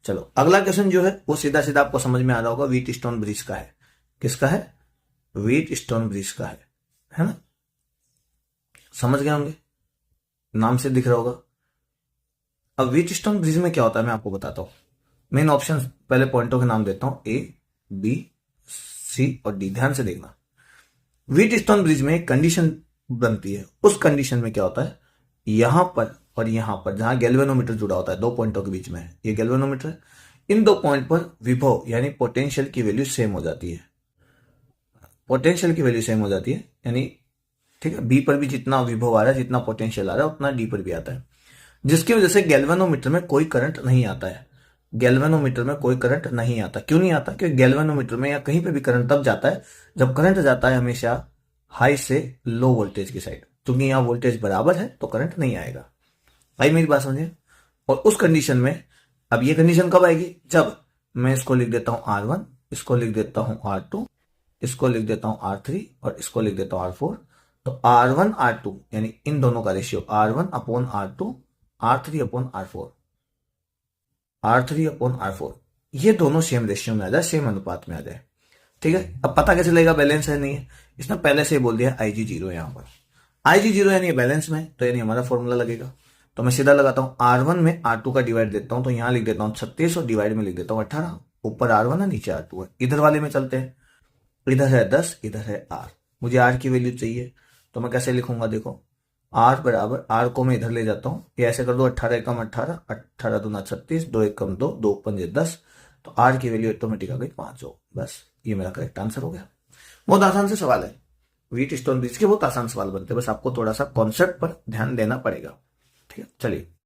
चलो अगला क्वेश्चन जो है वो सीधा सीधा आपको समझ में आ रहा होगा, व्हीट स्टोन ब्रिज का है। किसका है? व्हीट स्टोन ब्रिज का है ना? समझ गए होंगे, नाम से दिख रहा होगा। अब व्हीट स्टोन ब्रिज में क्या होता है मैं आपको बताता हूं। मेन ऑप्शन पहले पॉइंटों के नाम देता हूं, ए बी सी और डी। ध्यान से देखना, व्हीट स्टोन ब्रिज में एक कंडीशन बनती है। उस कंडीशन में क्या होता है, यहां पर और यहां पर जहां गैल्वेनोमीटर जुड़ा होता है, दो पॉइंटों के बीच में ये गैल्वेनोमीटर है, इन दो पॉइंट पर विभव यानी पोटेंशियल की वैल्यू सेम हो जाती है। पोटेंशियल की वैल्यू सेम हो जाती है यानी, ठीक है, बी पर भी जितना विभव आ रहा है, जितना पोटेंशियल आ रहा है, उतना डी पर भी आता है, जिसकी वजह से गैल्वेनोमीटर में कोई करंट नहीं आता है। गैल्वेनोमीटर में कोई करंट नहीं आता। क्यों नहीं आता? क्योंकि गैल्वेनोमीटर में या कहीं पे भी करंट तब जाता है जब करंट जाता है हमेशा हाई से लो वोल्टेज की साइड, क्योंकि यहां वोल्टेज बराबर है तो करंट नहीं आएगा। भाई मेरी बात समझे। और उस कंडीशन में, अब ये कंडीशन कब आएगी? जब मैं इसको लिख देता हूं R1, इसको लिख देता हूं R2, इसको लिख देता हूं R3 और इसको लिख देता हूं R4। तो R1 R2 यानी इन दोनों का ratio R1 upon R2, R3 upon R4, R3 upon R4, ये दोनों सेम रेशियो में आ जाए, सेम अनुपात में आ जाए। ठीक है, अब पता कैसे लगेगा बैलेंस है नहीं है? इसने पहले से ही बोल दिया IG 0 यहां पर। IG 0 यानी बैलेंस में, तो यानी हमारा फॉर्मूला लगेगा। तो मैं सीधा लगाता हूं, R1 में R2 का डिवाइड देता हूं, तो यहां लिख देता हूं 36 और डिवाइड में लिख देता हूं 18। ऊपर R1 है, नीचे R2 है। इधर वाले में चलते हैं, इधर है 10, इधर है R। मुझे R की वैल्यू चाहिए, तो मैं कैसे लिखूंगा? देखो, R बराबर, R को मैं इधर ले जाता हूं, ये ऐसे कर दो, 18 एकम 18, 18 दूना 36, 2 एकम 2, 2 पंजे 10। तो R की वैल्यू ऑटोमेटिक आ गई 500। बस ये मेरा करेक्ट आंसर हो गया। बहुत आसान से सवाल है, व्हीट स्टोन ब्रिज के बहुत आसान सवाल बनते हैं, बस आपको थोड़ा सा कॉन्सेप्ट पर ध्यान देना पड़ेगा। ठीक है, चलिए।